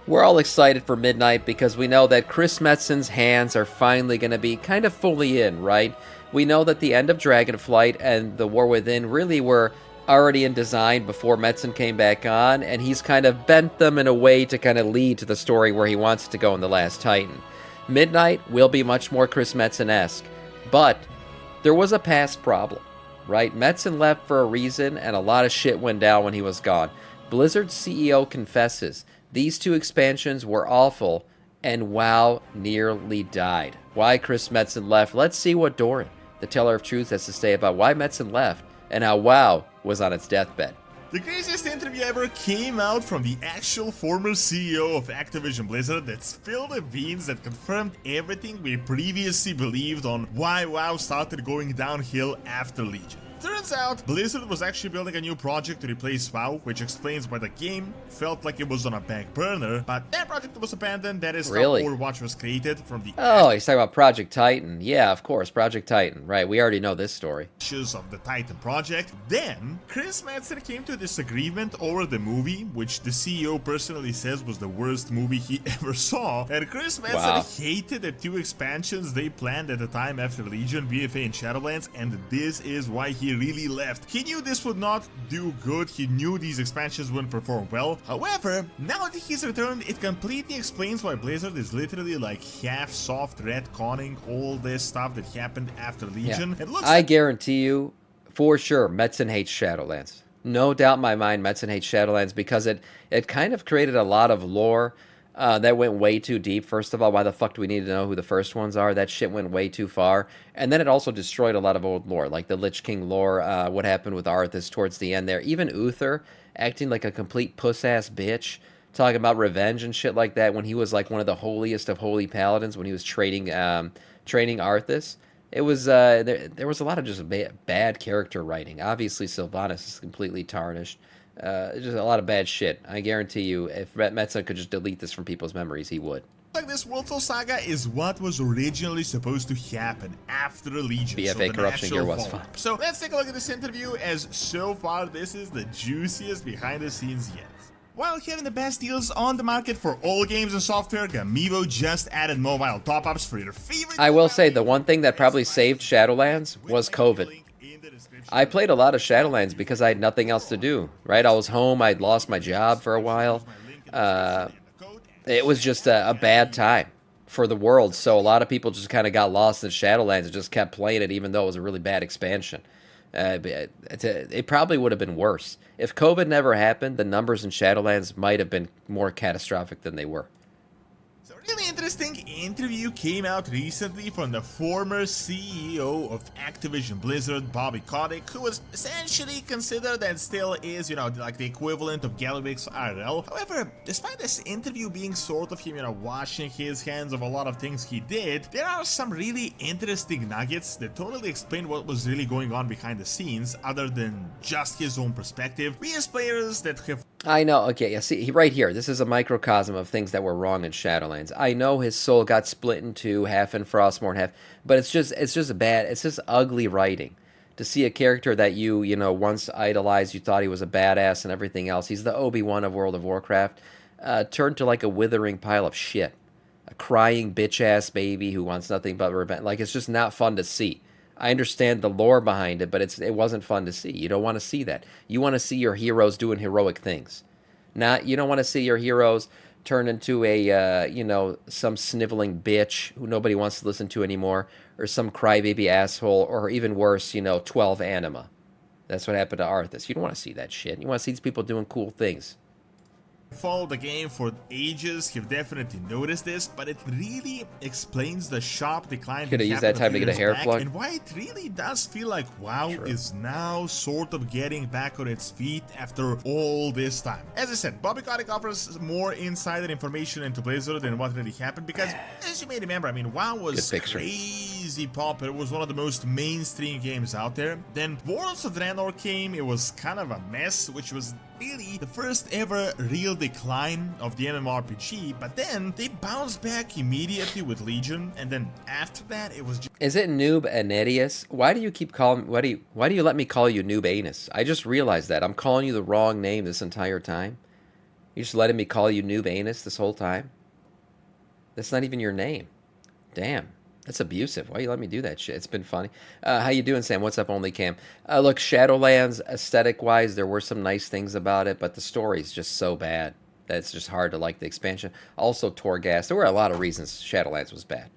We're all excited for Midnight because we know that Chris Metzen's hands are finally going to be kind of fully in, right? We know that the end of Dragonflight and the War Within really were already in design before Metzen came back on, and he's kind of bent them in a way to kind of lead to the story where he wants it to go in The Last Titan. Midnight will be much more Chris Metzen-esque, but there was a past problem, right? Metzen left for a reason, and a lot of shit went down when he was gone. Blizzard's CEO confesses these two expansions were awful, and WoW nearly died. Why Chris Metzen left? Let's see what Doran, the teller of truth, has to say about why Metzen left and how WoW was on its deathbed. The craziest interview ever came out from the actual former CEO of Activision Blizzard that spilled the beans that confirmed everything we previously believed on why WoW started going downhill after Legion. Turns out, Blizzard was actually building a new project to replace WoW, which explains why the game felt like it was on a back burner, but that project was abandoned. That is how Overwatch was created from the he's talking about Project Titan. Yeah, of course, Project Titan. Right, we already know this story. Ashes of the Titan project. Then, Chris Metzen came to a disagreement over the movie, which the CEO personally says was the worst movie he ever saw, and Chris Metzen hated the two expansions they planned at the time after Legion, BFA and Shadowlands, and this is why he really left. He knew this would not do good, he knew these expansions wouldn't perform well. However, now that he's returned, it completely explains why Blizzard is literally like half soft retconning all this stuff that happened after Legion. Yeah. I guarantee you, for sure, Metzen hates Shadowlands. No doubt in my mind, Metzen hates Shadowlands because it kind of created a lot of lore that went way too deep. First of all, why the fuck do we need to know who the first ones are? That shit went way too far. And then it also destroyed a lot of old lore, like the Lich King lore, what happened with Arthas towards the end there. Even Uther acting like a complete puss-ass bitch, talking about revenge and shit like that when he was like one of the holiest of holy paladins when he was training Arthas. It was there was a lot of just bad character writing. Obviously, Sylvanas is completely tarnished. Just a lot of bad shit. I guarantee you, if Metzen could just delete this from people's memories, he would. Like this World Soul Saga is what was originally supposed to happen after Legion. BFA so corruption gear was fun. So let's take a look at this interview, as so far this is the juiciest behind the scenes yet. While having the best deals on the market for all games and software, Gamivo just added mobile top-ups for your favorite... I will say, the one thing that probably saved Shadowlands was COVID. I played a lot of Shadowlands because I had nothing else to do, right? I was home, I'd lost my job for a while. It was just a bad time for the world, so a lot of people just kind of got lost in Shadowlands and just kept playing it even though it was a really bad expansion. It probably would have been worse. If COVID never happened, the numbers in Shadowlands might have been more catastrophic than they were. So a really interesting interview came out recently from the former CEO of Activision Blizzard, Bobby KoDICK, who was essentially considered and still is, like the equivalent of Galliwix IRL. However, despite this interview being sort of him, washing his hands of a lot of things he did, there are some really interesting nuggets that totally explain what was really going on behind the scenes, other than just his own perspective. We as players that have... I know, okay, yeah, see, right here, this is a microcosm of things that were wrong in Shadowlands. I know his soul got split in two, half in Frostmourne, half, but it's just ugly writing. To see a character that you once idolized, you thought he was a badass and everything else, he's the Obi-Wan of World of Warcraft, turned to like a withering pile of shit. A crying bitch-ass baby who wants nothing but revenge. Like, it's just not fun to see. I understand the lore behind it, but it wasn't fun to see. You don't want to see that. You want to see your heroes doing heroic things. You don't want to see your heroes turn into some sniveling bitch who nobody wants to listen to anymore, or some crybaby asshole, or even worse, 12 anima. That's what happened to Arthas. You don't want to see that shit. You want to see these people doing cool things. Followed the game for ages, have definitely noticed this, but it really explains the sharp decline. Could have used that time to get a hair plug. And why it really does feel like WoW is now sort of getting back on its feet after all this time. As I said, Bobby KoDICK offers more insider information into Blizzard and what really happened, because as you may remember, WoW was crazy popular. It was one of the most mainstream games out there. Then Warlords of Draenor came, it was kind of a mess, which was really the first ever real decline of the MMORPG, but then they bounced back immediately with Legion, and then after that it was just... Is it Noob Anetius? Why do you keep calling... Why do you let me call you Noob Anus? I just realized that. I'm calling you the wrong name this entire time. You just letting me call you Noob Anus this whole time? That's not even your name. Damn. That's abusive. Why you let me do that shit? It's been funny. How you doing, Sam? What's up, OnlyCam? Look, Shadowlands, aesthetic-wise, there were some nice things about it, but the story's just so bad that it's just hard to like the expansion. Also, Torghast. There were a lot of reasons Shadowlands was bad.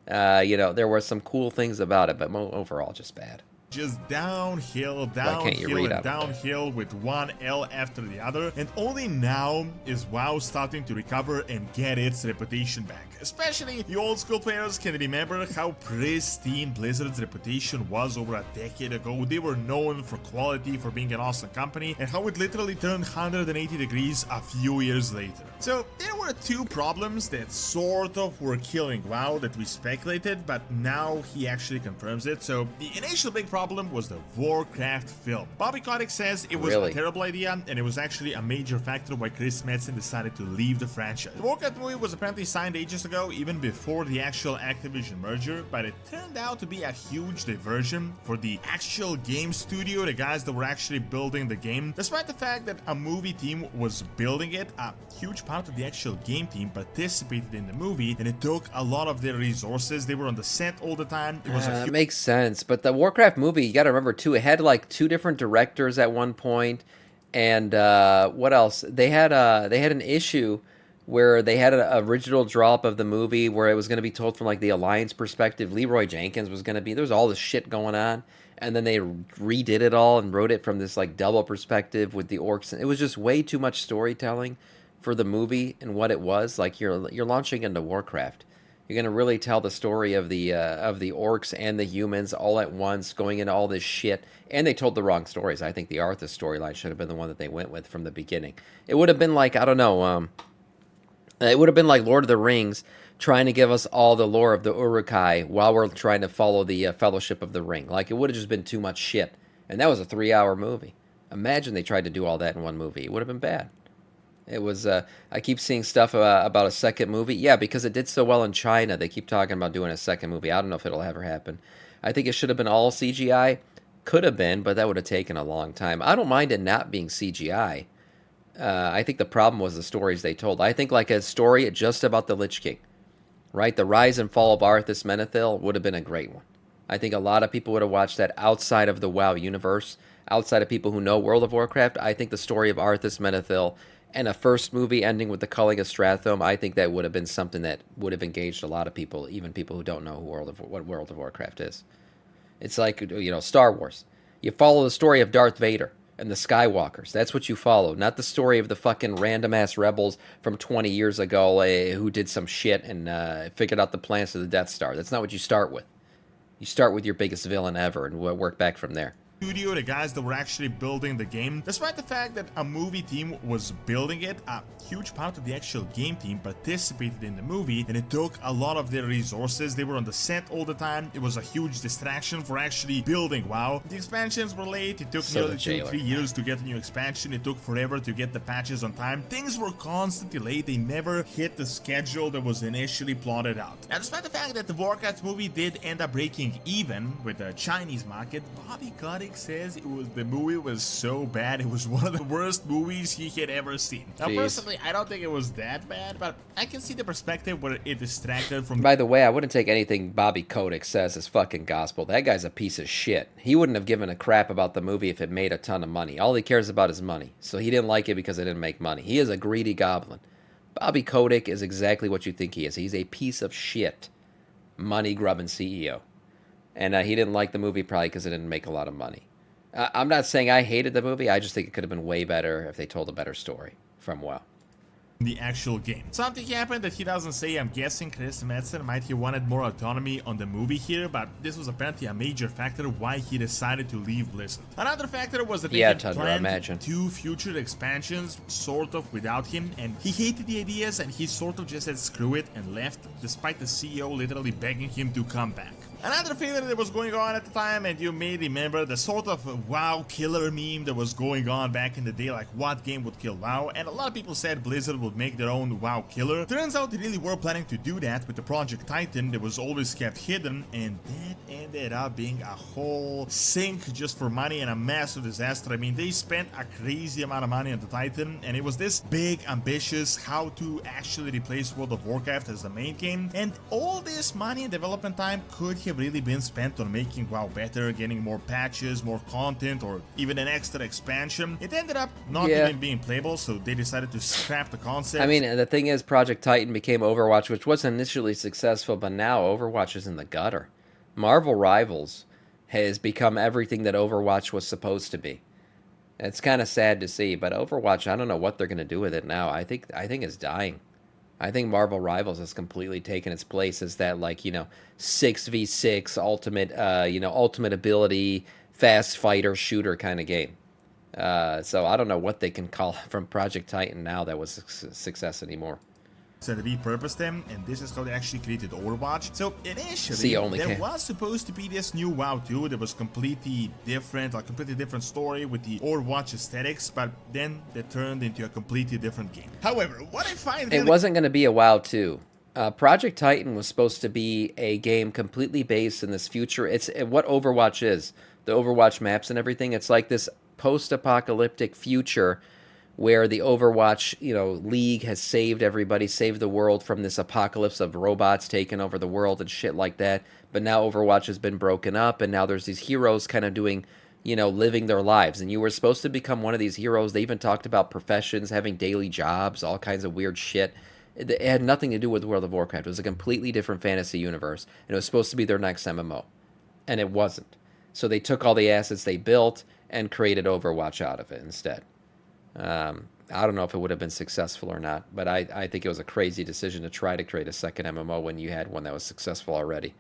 There were some cool things about it, but overall, just bad. Just downhill, downhill, and downhill with one L after the other, and only now is WoW starting to recover and get its reputation back. Especially the old school players can remember how pristine Blizzard's reputation was over a decade ago. They were known for quality, for being an awesome company, and how it literally turned 180 degrees a few years later. So there were two problems that sort of were killing WoW that we speculated, but now he actually confirms it. So the initial big problem was the Warcraft film. Bobby KoDICK says it was a terrible idea, and it was actually a major factor why Chris Metzen decided to leave the franchise. The Warcraft movie was apparently signed ages ago, even before the actual Activision merger, but it turned out to be a huge diversion for the actual game studio, the guys that were actually building the game. Despite the fact that a movie team was building it, a huge part of the actual game team participated in the movie, and it took a lot of their resources. They were on the set all the time. It was that makes sense, but the Warcraft movie, you got to remember too, it had like 2 different directors at one point, and what else? They had an issue where they had an original drop of the movie where it was going to be told from like the Alliance perspective. Leroy Jenkins was going to be, there was all this shit going on, and then they redid it all and wrote it from this like double perspective with the orcs. It was just way too much storytelling for the movie and what it was. Like you're launching into Warcraft. You're going to really tell the story of the orcs and the humans all at once, going into all this shit. And they told the wrong stories. I think the Arthas storyline should have been the one that they went with from the beginning. It would have been like, I don't know, it would have been like Lord of the Rings trying to give us all the lore of the Uruk-hai while we're trying to follow the Fellowship of the Ring. Like, it would have just been too much shit. And that was a 3-hour movie. Imagine they tried to do all that in one movie. It would have been bad. It was, I keep seeing stuff about a second movie. Yeah, because it did so well in China. They keep talking about doing a second movie. I don't know if it'll ever happen. I think it should have been all CGI. Could have been, but that would have taken a long time. I don't mind it not being CGI. I think the problem was the stories they told. I think like a story just about the Lich King, right? The rise and fall of Arthas Menethil would have been a great one. I think a lot of people would have watched that outside of the WoW universe, outside of people who know World of Warcraft. I think the story of Arthas Menethil and a first movie ending with the culling of Stratholme, I think that would have been something that would have engaged a lot of people, even people who don't know what World of Warcraft is. It's like, Star Wars. You follow the story of Darth Vader and the Skywalkers. That's what you follow, not the story of the fucking random-ass rebels from 20 years ago who did some shit and figured out the plans to the Death Star. That's not what you start with. You start with your biggest villain ever and work back from there. Studio, the guys that were actually building the game. Despite the fact that a movie team was building it, a huge part of the actual game team participated in the movie, and it took a lot of their resources. They were on the set all the time. It was a huge distraction for actually building WoW. The expansions were late. It took nearly 2-3 years to get a new expansion. It took forever to get the patches on time. Things were constantly late. They never hit the schedule that was initially plotted out. Now, despite the fact that the Warcraft movie did end up breaking even with the Chinese market, Bobby KoDICK says the movie was so bad, it was one of the worst movies he had ever seen. Now, personally, I don't think it was that bad, but I can see the perspective where it distracted from... By the way, I wouldn't take anything Bobby KoDICK says as fucking gospel. That guy's a piece of shit. He wouldn't have given a crap about the movie if it made a ton of money. All he cares about is money. So he didn't like it because it didn't make money. He is a greedy goblin. Bobby KoDICK is exactly what you think he is. He's a piece of shit. Money-grubbing CEO. And he didn't like the movie probably because it didn't make a lot of money. I'm not saying I hated the movie. I just think it could have been way better if they told a better story from WoW. The actual game. Something happened that he doesn't say. I'm guessing Chris Metzen might have wanted more autonomy on the movie here, but this was apparently a major factor why he decided to leave Blizzard. Another factor was that they had planned 2 future expansions sort of without him, and he hated the ideas and he sort of just said screw it and left, despite the CEO literally begging him to come back. Another failure that was going on at the time, and you may remember the sort of WoW killer meme that was going on back in the day, like what game would kill WoW, and a lot of people said Blizzard would make their own WoW killer. Turns out they really were planning to do that with the Project Titan that was always kept hidden, and that ended up being a whole sink just for money and a massive disaster. I mean, they spent a crazy amount of money on the Titan, and it was this big, ambitious, how to actually replace World of Warcraft as the main game, and all this money and development time could have really been spent on making WoW better, getting more patches, more content, or even an extra expansion. It ended up not even being playable, so they decided to scrap the concept. I mean, the thing is, Project Titan became Overwatch, which was initially successful, but now Overwatch is in the gutter. Marvel Rivals has become everything that Overwatch was supposed to be. It's kind of sad to see, but Overwatch, I don't know what they're going to do with it now. I think it's dying. I think Marvel Rivals has completely taken its place as that, like, 6v6 ultimate, ultimate ability, fast fighter shooter kind of game. So I don't know what they can call from Project Titan now that was a success anymore. And repurposed them, and this is how they actually created Overwatch. So initially, there was supposed to be this new WoW 2 that was completely different, a completely different story with the Overwatch aesthetics, but then they turned into a completely different game. However, what I find it wasn't going to be a WoW 2. Project Titan was supposed to be a game completely based in this future. It's what Overwatch is. The Overwatch maps and everything. It's like this post-apocalyptic future where the Overwatch, league has saved everybody, saved the world from this apocalypse of robots taking over the world and shit like that. But now Overwatch has been broken up, and now there's these heroes kind of doing, living their lives. And you were supposed to become one of these heroes. They even talked about professions, having daily jobs, all kinds of weird shit. It had nothing to do with World of Warcraft. It was a completely different fantasy universe, and it was supposed to be their next MMO. And it wasn't. So they took all the assets they built and created Overwatch out of it instead. I don't know if it would have been successful or not, but I think it was a crazy decision to try to create a second MMO when you had one that was successful already.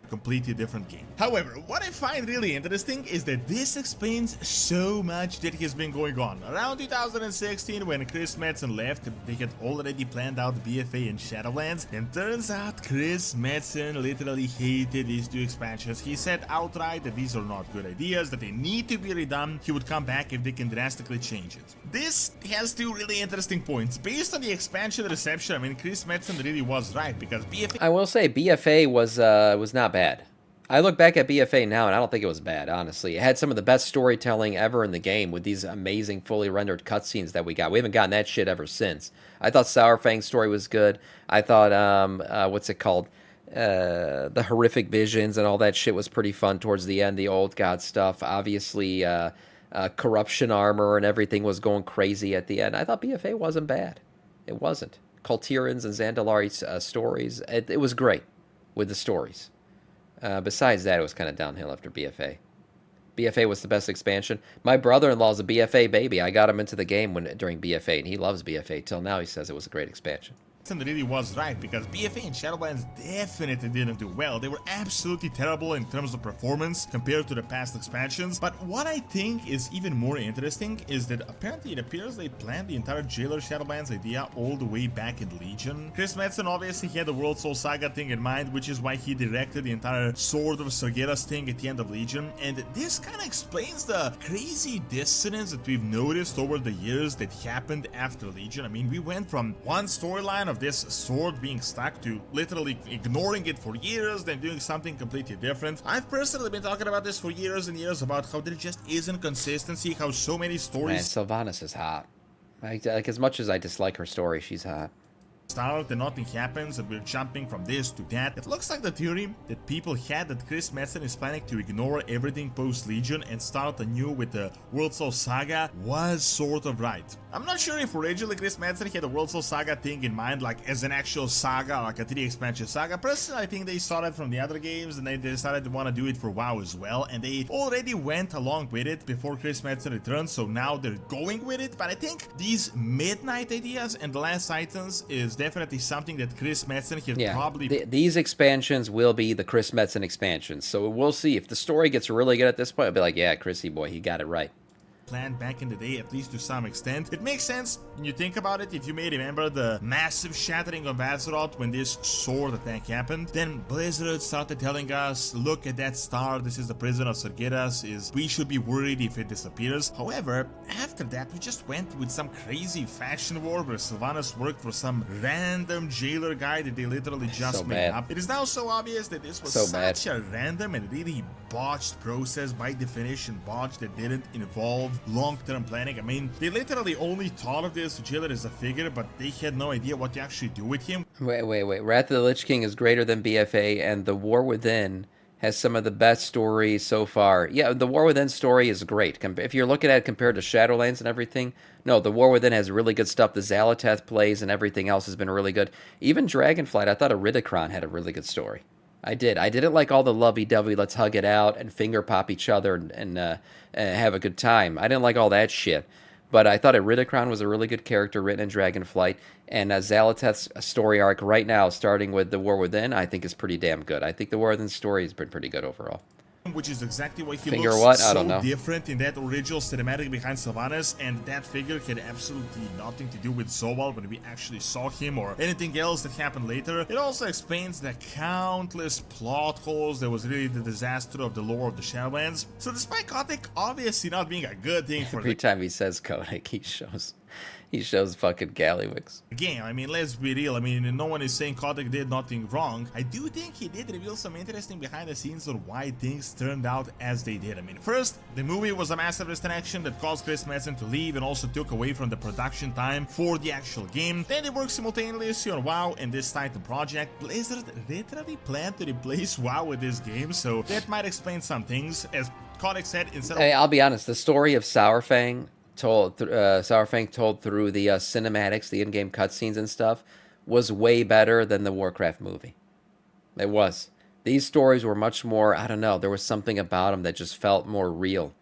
Completely different game. However, what I find really interesting is that this explains so much that has been going on. Around 2016, when Chris Metzen left, they had already planned out BFA and Shadowlands, and turns out Chris Metzen literally hated these two expansions. He said outright that these are not good ideas, that they need to be redone. He would come back if they can drastically change it. This has two really interesting points. Based on the expansion reception, I mean, Chris Metzen really was right, because BFA... I will say BFA was not bad. I look back at BFA now, and I don't think it was bad, honestly. It had some of the best storytelling ever in the game with these amazing fully rendered cutscenes that we got. We haven't gotten that shit ever since. I thought Sourfang's story was good. I thought, what's it called? The Horrific Visions and all that shit was pretty fun towards the end, the Old God stuff. Obviously, Corruption Armor and everything was going crazy at the end. I thought BFA wasn't bad. It wasn't. Kultirans and Zandalari's stories, it was great with the stories. Besides that, it was kind of downhill after BFA. BFA was the best expansion. My brother-in-law's a BFA baby. I got him into the game during BFA, and he loves BFA. Till now, he says it was a great expansion. Really was right, because BFA and Shadowlands definitely didn't do well. They were absolutely terrible in terms of performance compared to the past expansions. But what I think is even more interesting is that apparently it appears they planned the entire Jailer Shadowlands idea all the way back in Legion. Chris Metzen obviously had the World Soul Saga thing in mind, which is why he directed the entire Sword of Sargeras thing at the end of Legion. And this kind of explains the crazy dissonance that we've noticed over the years that happened after Legion. I mean, we went from one storyline of this sword being stuck to literally ignoring it for years, then doing something completely different. I've personally been talking about this for years and years about how there just isn't consistency, how so many stories... Man, Sylvanas is hot. Like, as much as I dislike her story, she's hot. Start and nothing happens and we're jumping from this to that. It looks like the theory that people had that Chris Metzen is planning to ignore everything post-Legion and start anew with the World Soul Saga was sort of right. I'm not sure if originally Chris Metzen had the World Soul Saga thing in mind, like as an actual saga, like a 3 expansion saga. Personally, I think they saw it from the other games and they decided to want to do it for WoW as well, and they already went along with it before Chris Metzen returned, so now they're going with it. But I think these Midnight ideas and the Last Titans is definitely something that Chris Metzen can probably... These expansions will be the Chris Metzen expansions, so we'll see. If the story gets really good at this point, I'll be like, yeah, Chrissy boy, he got it right. planned back in the day, at least to some extent. It makes sense when you think about it. If you may remember the massive shattering of Azeroth when this sword attack happened, then Blizzard started telling us, look at that star, this is the prison of Sargeras, we should be worried if it disappears. However, after that we just went with some crazy faction war where Sylvanas worked for some random jailer guy that they literally just made up. It is now so obvious that this was such a random and really botched process, by definition botched, that didn't involve long-term planning. I mean, they literally only thought of this jailer as a figure, but they had no idea what to actually do with him. Wait. Wrath of the Lich King is greater than BFA, and The War Within has some of the best stories so far. Yeah, the War Within story is great. If you're looking at it compared to Shadowlands and everything, no, the War Within has really good stuff. The Xal'atath plays and everything else has been really good. Even Dragonflight, I thought Iridikron had a really good story. I didn't like all the lovey-dovey, let's hug it out and finger pop each other and have a good time. I didn't like all that shit. But I thought Iridikron was a really good character written in Dragonflight, and Xal'atath's story arc right now, starting with The War Within, I think is pretty damn good. I think The War Within story has been pretty good overall. Which is exactly why he figure looks what? so I don't know. different in that original cinematic behind Sylvanas, and that figure had absolutely nothing to do with Zowal when we actually saw him or anything else that happened later. It also explains the countless plot holes that was really the disaster of the lore of the Shadowlands. So despite KoDICK obviously not being a good thing for every time he says KoDICK, he shows fucking Gallywix. Again, I mean, let's be real. I mean, no one is saying KoDICK did nothing wrong. I do think he did reveal some interesting behind the scenes on why things turned out as they did. I mean, first, the movie was a massive distraction that caused Chris Metzen to leave and also took away from the production time for the actual game. Then they worked simultaneously on WoW and this Titan project. Blizzard literally planned to replace WoW with this game, so that might explain some things. As KoDICK said, instead of... Hey, I'll be honest, the story of Sourfang told through the cinematics, the in-game cutscenes and stuff, was way better than the Warcraft movie. It was. These stories were much more, I don't know, there was something about them that just felt more real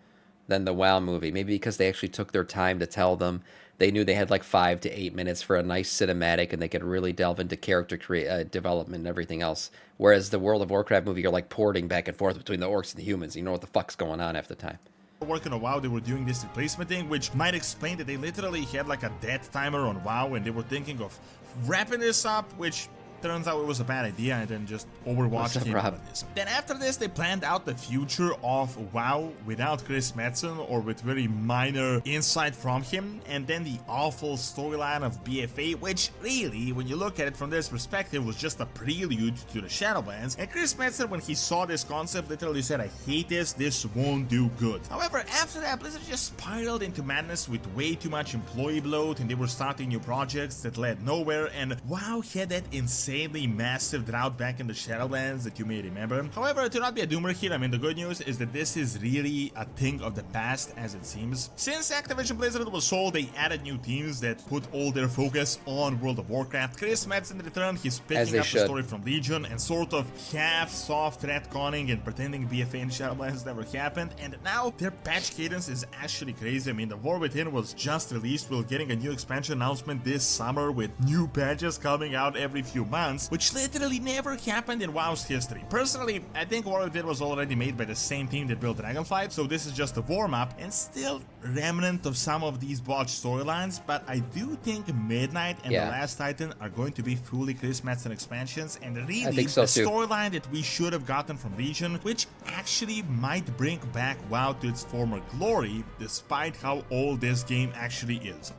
than the WoW movie. Maybe because they actually took their time to tell them. They knew they had like 5 to 8 minutes for a nice cinematic, and they could really delve into character development and everything else. Whereas the World of Warcraft movie, you're like porting back and forth between the orcs and the humans. You know what the fuck's going on half the time. Working on WoW, they were doing this replacement thing, which might explain that they literally had like a death timer on WoW and they were thinking of wrapping this up, which turns out it was a bad idea, and then just Overwatch came out of this. Then after this, they planned out the future of WoW without Chris Metzen, or with very minor insight from him, and then the awful storyline of BFA, which really, when you look at it from this perspective, was just a prelude to the Shadowlands. And Chris Metzen, when he saw this concept, literally said, I hate this won't do good. However, after that, Blizzard just spiraled into madness with way too much employee bloat, and they were starting new projects that led nowhere, and WoW had that insanely massive drought back in the Shadowlands that you may remember. However, to not be a doomer here, I mean, the good news is that this is really a thing of the past, as it seems. Since Activision Blizzard was sold, they added new teams that put all their focus on World of Warcraft. Chris Metzen in return, he's picking up the story from Legion and sort of half soft retconning and pretending BFA and Shadowlands never happened, and now their patch cadence is actually crazy. I mean, the War Within was just released, we're getting a new expansion announcement this summer with new patches coming out every few months, which literally never happened in WoW's history. Personally, I think War Within was already made by the same team that built Dragonflight, so this is just a warm-up and still remnant of some of these botched storylines, but I do think Midnight and The Last Titan are going to be fully Chris Metzen expansions, and really the storyline that we should have gotten from Legion, which actually might bring back WoW to its former glory, despite how old this game actually is.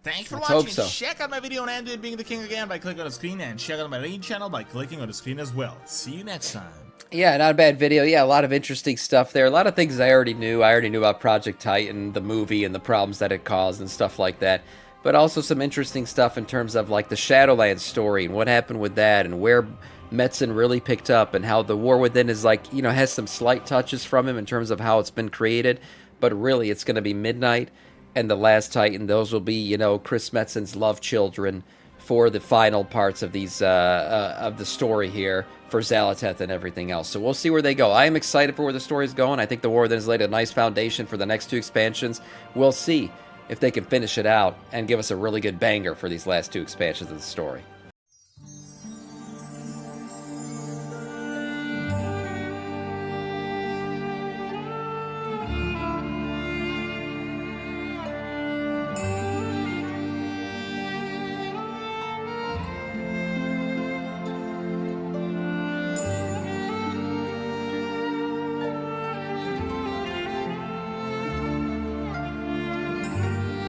Thanks for watching. Check out my video on Android being the king again by clicking on the screen, and check out my main channel by clicking on the screen as well. See you next time. Yeah, not a bad video. Yeah, a lot of interesting stuff there. A lot of things I already knew. I already knew about Project Titan, the movie, and the problems that it caused and stuff like that. But also some interesting stuff in terms of like the Shadowlands story and what happened with that, and where Metzen really picked up, and how the War Within is like, you know, has some slight touches from him in terms of how it's been created. But really, it's going to be Midnight and The Last Titan. Those will be, you know, Chris Metzen's love children for the final parts of these of the story here for Xal'atath and everything else. So we'll see where they go. I am excited for where the story is going. I think the War Within has laid a nice foundation for the next 2 expansions. We'll see if they can finish it out and give us a really good banger for these last 2 expansions of the story.